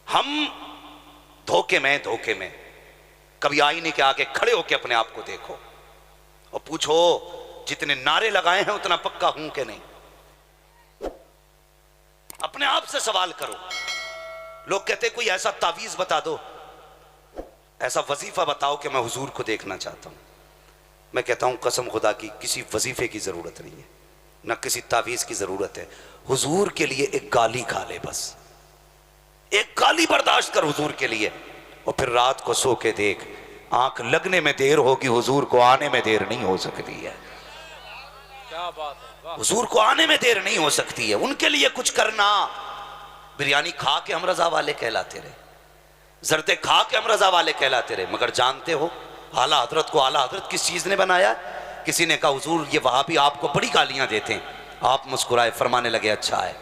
हम धोखे में कभी आईने के आगे खड़े होकर अपने आप को देखो और पूछो जितने नारे लगाए हैं उतना पक्का हूं कि नहीं। अपने आप से सवाल करो। लोग कहते कोई ऐसा तावीज बता दो, ऐसा वजीफा बताओ कि मैं हुजूर को देखना चाहता हूं। मैं कहता हूं कसम खुदा की किसी वजीफे की जरूरत नहीं है, ना किसी तावीज की जरूरत है। हुजूर के लिए एक गाली खा ले, बस एक गाली बर्दाश्त कर हुजूर के लिए, और फिर रात को सो के देख, आंख लगने में देर होगी, हुजूर को आने में देर नहीं हो सकती है। क्या बात है, हुजूर को आने में देर नहीं हो सकती है। उनके लिए कुछ करना। बिरयानी खा के हम रजा वाले कहलाते रहे, जरते खा के हम रजा वाले कहलाते रहे, मगर जानते हो आला हजरत को आला हजरत किस चीज ने बनाया? किसी ने कहा हुजूर ये वहां भी आपको बड़ी गालियां देते हैं। आप मुस्कुराए, फरमाने लगे अच्छा है।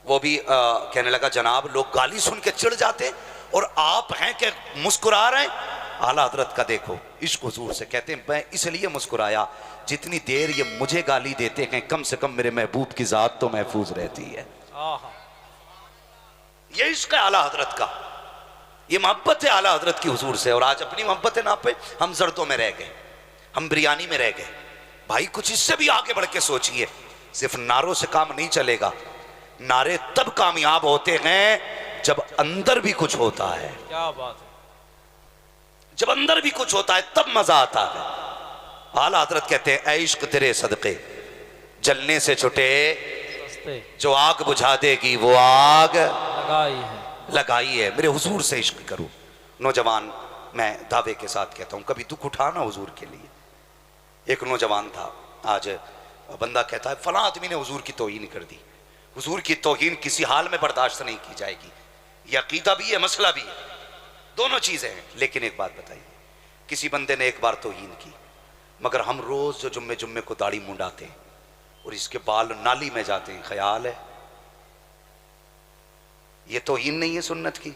वो भी कहने लगा जनाब लोग गाली सुन के चिढ़ जाते और आप हैं कि मुस्कुरा रहे हैं। आला हजरत का देखो इश्क हुजूर से, कहते हैं मैं इसलिए मुस्कुराया जितनी देर ये मुझे गाली देते हैं कम से कम मेरे महबूब की जात तो महफूज रहती है। ये इश्क है आला हजरत का, ये मोहब्बत है आला हजरत की हुजूर से। और आज अपनी मोहब्बत ना पे हम जर्दों में रह गए, हम बिरयानी में रह गए। भाई कुछ इससे भी आगे बढ़ के सोचिए। सिर्फ नारों से काम नहीं चलेगा। नारे तब कामयाब होते हैं जब अंदर भी कुछ होता है। क्या बात है, जब अंदर भी कुछ होता है तब मजा आता है। आला हजरत कहते हैं ऐ इश्क तेरे सदके जलने से छुटे, जो आग बुझा देगी वो आग लगाई है। मेरे हुजूर से इश्क करो। नौजवान, मैं दावे के साथ कहता हूं कभी दुख उठाना हुजूर के लिए। एक नौजवान था, आज बंदा कहता है फला आदमी ने हुजूर की तौहीन कर दी। हुजूर की तौहीन किसी हाल में बर्दाश्त नहीं की जाएगी। यह अकीदा भी है, मसला भी है, दोनों चीजें हैं। लेकिन एक बात बताइए, किसी बंदे ने एक बार तौहीन की, मगर हम रोज जो जुम्मे जुम्मे को दाढ़ी मुंडाते हैं और इसके बाल नाली में जाते हैं, ख्याल है ये तौहीन नहीं है सुन्नत की?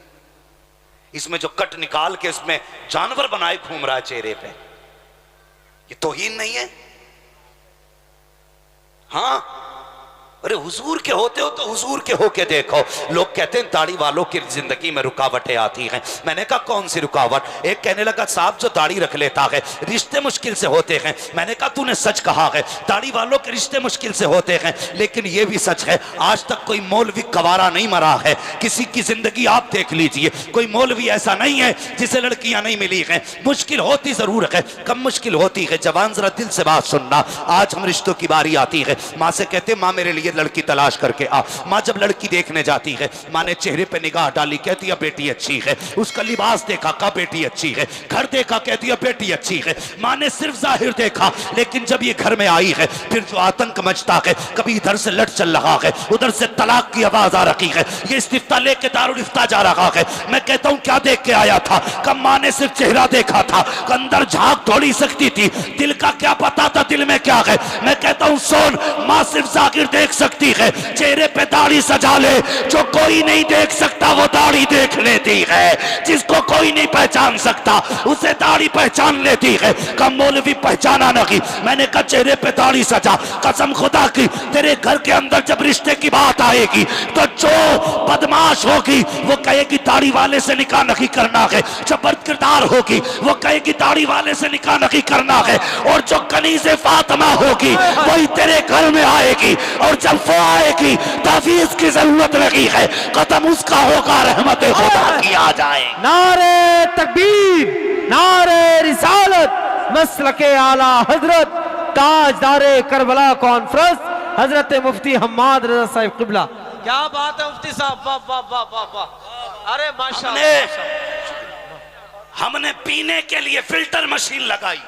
इसमें जो कट निकाल के इसमें जानवर बनाए घूम रहा है चेहरे पे, ये तौहीन नहीं है? हाँ, अरे हुजूर के होते हो तो हुजूर के होके देखो। लोग कहते हैं दाढ़ी वालों की जिंदगी में रुकावटें आती हैं। मैंने कहा कौन सी रुकावट? एक कहने लगा साहब जो दाढ़ी रख लेता है रिश्ते मुश्किल से होते हैं। मैंने कहा तूने सच कहा है, दाढ़ी वालों के रिश्ते मुश्किल से होते हैं, लेकिन यह भी सच है आज तक कोई मौलवी कवारा नहीं मरा है। किसी की जिंदगी आप देख लीजिए, कोई मौलवी ऐसा नहीं है जिसे लड़कियां नहीं मिली हैं। मुश्किल होती जरूर है, कम मुश्किल होती है। जवान जरा दिल से बात सुनना, आज हम रिश्तों की बारी आती है। माँ से कहते माँ मेरे लिए लड़की तलाश करके आ। माँ जब लड़की देखने जाती है, माँ ने चेहरे पे निगाह डाली, कहती है बेटी अच्छी है। उसका लिबास देखा, कहा बेटी अच्छी है। घर देखा, कहती है बेटी अच्छी है। माँ ने सिर्फ जाहिर देखा, लेकिन जब ये घर में आई है फिर जो आतंक मचता है, कभी इधर से लट चल रहा है, उधर से तलाक की आवाज आ रही है, ये इस्तिफ्ता लेके दारुल इफ्ता जा रहा है। मैं कहता हूँ क्या देख के आया था? कब माँ ने सिर्फ चेहरा देखा था, अंदर झांक थोड़ी सकती थी, दिल का क्या पता था दिल में क्या है। मैं कहता हूँ सोन, माँ सिर्फ जाहिर देख सकती है, चेहरे पे दाढ़ी सजा ले, जो कोई नहीं देख सकता वो दाढ़ी देख लेती है। जिसको कोई नहीं पहचान सकता उसे दाढ़ी पहचान लेती है। कम मौलवी पहचाना नहीं। मैंने कहा चेहरे पे दाढ़ी सजा, कसम खुदा की तेरे घर के अंदर जब रिश्ते की बात आएगी तो जो बदमाश होगी वो कहेगी दाढ़ी वाले से निकाह नहीं करना है, जो बद किरदार होगी वो कहेगी दाढ़ी वाले से निकाह नहीं करना है, और जो कनीज़े फातिमा होगी वही तेरे घर में आएगी। और जब वो आएगी तावीज़ की जरूरत नहीं है, कदम उसका होगा, रहमत खुदा की आ जाए। नारे तकबीर, नारे रिसालत, मसलके आला हजरत, ताजदारे करबला कॉन्फ्रेंस हजरत मुफ्ती हम्माद रजा साहिब किबला। क्या बात है मुफ्ती साहब, वाह वाह वाह वाह वाह, अरे माशाअल्लाह। हमने पीने के लिए फिल्टर मशीन लगाई।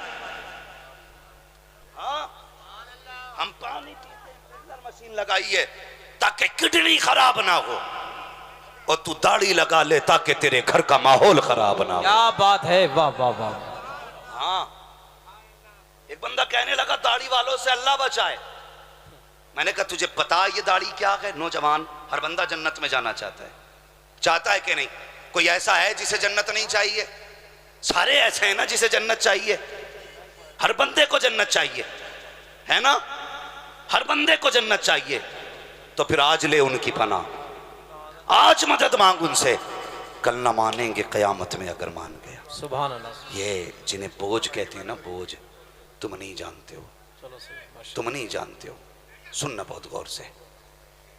हाँ, हम पानी मशीन लगाई है ताकि किडनी खराब ना हो, और तू दाढ़ी लगा ले ताकि तेरे घर का माहौल खराब ना हो। क्या बात है, वाह वाह वाह। हाँ, एक बंदा कहने लगा दाढ़ी वालों से अल्लाह बचाए। मैंने कहा तुझे पता ये दाढ़ी क्या है? नौजवान, हर बंदा जन्नत में जाना चाहता है कि नहीं? कोई ऐसा है जिसे जन्नत नहीं चाहिए? सारे ऐसे हैं ना जिसे जन्नत चाहिए। हर बंदे को जन्नत चाहिए, है ना? हर बंदे को जन्नत चाहिए। तो फिर आज ले उनकी पनाह, आज मदद मांग उनसे। कल ना मानेंगे क़यामत में अगर मान गया। सुभान अल्लाह। ये जिन्हें बोझ कहते हैं ना, बोझ, तुम नहीं जानते हो, चलो सही, तुम नहीं जानते हो। सुनना बहुत गौर से,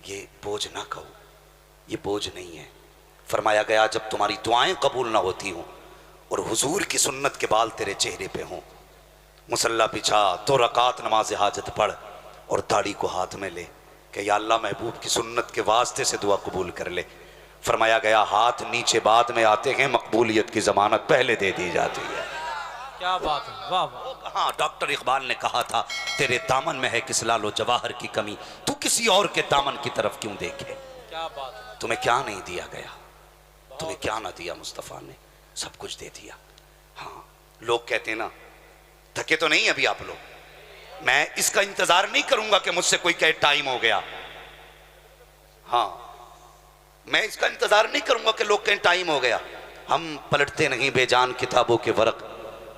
ये बोझ ना कहो, ये बोझ नहीं है। फरमाया गया जब तुम्हारी दुआएं कबूल ना होती हों और हुजूर की सुन्नत के बाल तेरे चेहरे पे हों, मुसल्ला बिछा, 2 रकात नमाज हाजत पढ़ और दाढ़ी को हाथ में ले कि या अल्लाह महबूब की सुन्नत के वास्ते से दुआ कबूल कर ले। फरमाया गया हाथ नीचे बाद में आते हैं, मकबूलियत की जमानत पहले दे दी जाती है। क्या बात है, वाह वाह। हाँ, डॉक्टर इकबाल ने कहा था तेरे दामन में है किस लालो जवाहर की कमी, तू किसी और के दामन की तरफ क्यों देखे। क्या बात है। तुम्हें क्या नहीं दिया गया, तुम्हें क्या ना दिया मुस्तफ़ा ने, सब कुछ दे दिया। हाँ, लोग कहते हैं ना थके तो नहीं अभी आप लोग, मैं इसका इंतजार नहीं करूंगा कि मुझसे कोई कहे टाइम हो गया। हाँ, मैं इसका इंतजार नहीं करूंगा कि लोग कहें टाइम हो गया। हम पलटते नहीं बेजान किताबों के वर्क,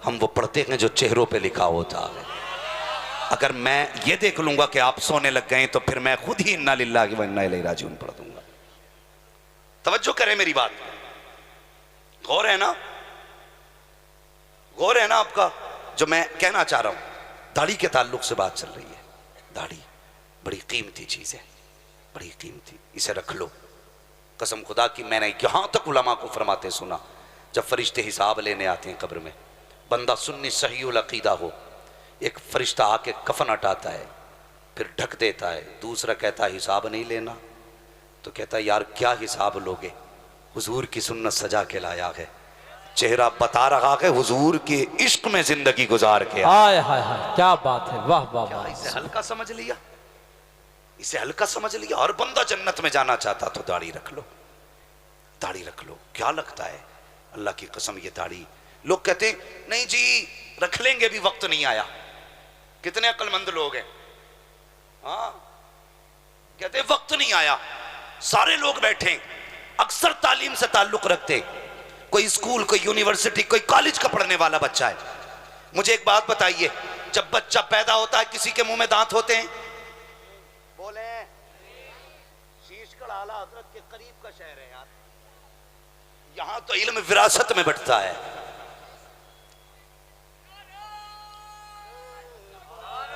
हम वो पढ़ते हैं जो चेहरों पे लिखा होता है। अगर मैं ये देख लूंगा कि आप सोने लग गए तो फिर मैं खुद ही इन्ना लिल्लाहि व इन्ना इलैहि राजिऊन पढ़ दूंगा। तवज्जो करें मेरी बात, गौर है ना, गौर है ना आपका जो मैं कहना चाह रहा हूं। दाढ़ी के ताल्लुक से बात चल रही है। दाढ़ी बड़ी कीमती चीज है, बड़ी कीमती, इसे रख लो। कसम खुदा की मैंने यहां तक उलमा को फरमाते सुना, जब फरिश्ते हिसाब लेने आते हैं कब्र में, बंदा सुन्नी सहीउल अकीदा हो, एक फरिश्ता आके कफन हटाता है, फिर ढक देता है, दूसरा कहता है हिसाब नहीं लेना, तो कहता है यार क्या हिसाब लोगे, हुजूर की सुन्नत सजा के लाया है, चेहरा बता रहा है हुजूर के इश्क में जिंदगी गुजार के। हाय हाय हाय, क्या बात है, वाह वाह वाह। इसे हल्का समझ लिया, इसे हल्का समझ लिया। और बंदा जन्नत में जाना चाहता तो दाढ़ी रख लो, दाढ़ी रख लो। क्या लगता है अल्लाह की कसम, ये दाढ़ी, लोग कहते हैं नहीं जी रख लेंगे भी वक्त नहीं आया। कितने अक्लमंद लोग हैं, हाँ, कहते हैं वक्त नहीं आया। सारे लोग बैठे, अक्सर तालीम से ताल्लुक रखते, कोई स्कूल, कोई यूनिवर्सिटी, कोई कॉलेज का पढ़ने वाला बच्चा है। मुझे एक बात बताइए, जब बच्चा पैदा होता है किसी के मुंह में दांत होते हैं? बोले, शीशगढ़ आला हजरत के करीब का शहर है यार, यहां तो इल्म विरासत में बढ़ता है।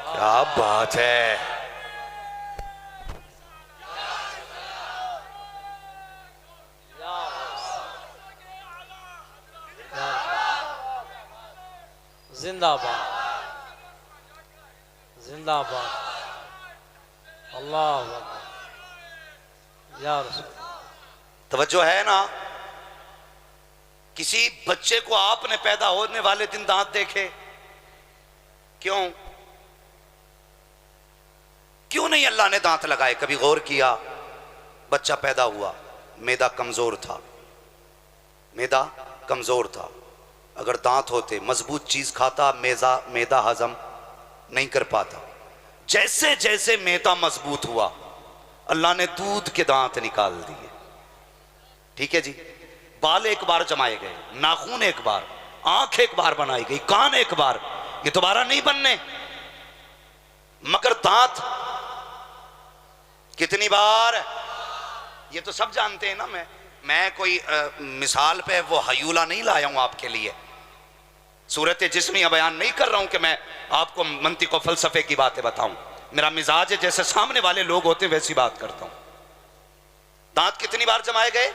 क्या बात है, जिंदाबाद जिंदाबाद, अल्लाह अकबर या रसूल। तवज्जो है ना। किसी बच्चे को आपने पैदा होने वाले दिन दांत देखे? क्यों क्यों नहीं अल्लाह ने दांत लगाए? कभी गौर किया? बच्चा पैदा हुआ, मैदा कमजोर था, मैदा कमजोर था। अगर दांत होते, मजबूत चीज खाता, मैदा हजम नहीं कर पाता। जैसे जैसे मैदा मजबूत हुआ, अल्लाह ने दूध के दांत निकाल दिए। ठीक है जी, बाल एक बार जमाए गए, नाखून एक बार, आंख एक बार बनाई गई, कान एक बार, ये दोबारा नहीं बनने। मगर दांत कितनी बार, ये तो सब जानते हैं ना। मैं कोई मिसाल पे वो हयूला नहीं लाया हूं आपके लिए, सूरत जिस्मिया बयान नहीं कर रहा हूं कि मैं आपको मंतिक और फलसफे की बातें बताऊं। मेरा मिजाज है जैसे सामने वाले लोग होते वैसी बात करता हूं। दांत कितनी बार जमाए गए?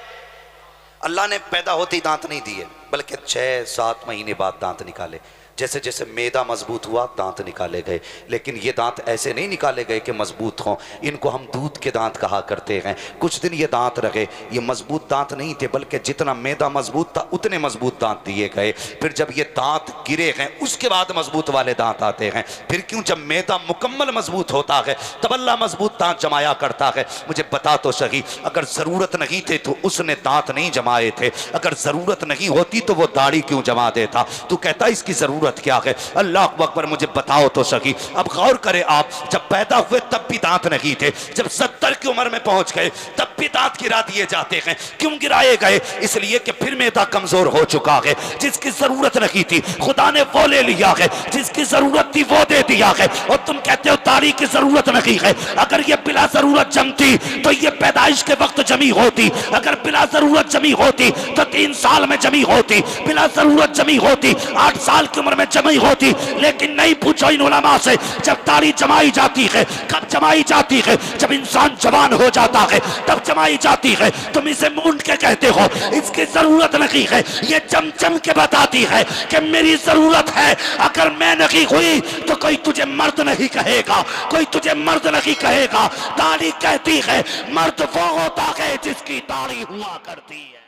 अल्लाह ने पैदा होते ही दांत नहीं दिए, बल्कि 6-7 महीने बाद दांत निकाले। जैसे जैसे मैदा मजबूत हुआ दांत निकाले गए। लेकिन ये दांत ऐसे नहीं निकाले गए कि मजबूत हों, इनको हम दूध के दांत कहा करते हैं। कुछ दिन ये दांत रहे, ये मजबूत दांत नहीं थे, बल्कि जितना मैदा मजबूत था उतने मजबूत दांत दिए गए। फिर जब ये दांत गिरे हैं उसके बाद मजबूत वाले दांत आते हैं। फिर क्यों? जब मैदा मुकम्मल मजबूत होता है तब अल्लाह मजबूत दांत जमाया करता है। मुझे बता तो सही, अगर जरूरत नहीं थे तो उसने दांत नहीं जमाए थे, अगर जरूरत नहीं होती तो वो दाढ़ी क्यों जमा देता? तू कहता इसकी जरूरत जरूरत क्या है? अल्लाह अकबर, मुझे बताओ तो सही। अब गौर करें आप, जब पैदा हुए तब भी दांत नहीं थे, जब 70 की उम्र में पहुंच गए तब भी दांत गिरा दिए जाते हैं। क्यों गिराए गए? इसलिए कि फिर मैदा कमजोर हो चुका है। जिसकी जरूरत नहीं थी खुदा ने वो ले लिया है, जिसकी जरूरत थी वो दे दिया है। और तुम कहते हो दाढ़ी की जरूरत नहीं है। अगर ये बिला जरूरत जमती तो ये पैदाइश के वक्त जमी होती, अगर बिला जरूरत जमी होती तो 3 साल में जमी होती, बिला जरूरत जमी होती 8 साल की उम्र में जमी होती। लेकिन नहीं, पूछो इन उलमा से, जब दाढ़ी जमाई जाती है, कब जमाई जाती है? जब इंसान जवान हो जाता है तब जमाई जाती है। तुम इसे मूंड के कहते हो, इसकी जरूरत नहीं है। ये चमचम के बताती है कि मेरी जरूरत है। अगर मैं नहीं हुई तो कोई तुझे मर्द नहीं कहेगा, कोई तुझे मर्द नहीं कहेगा। दाढ़ी कहती है मर्द वो होता है जिसकी दाढ़ी हुआ करती है।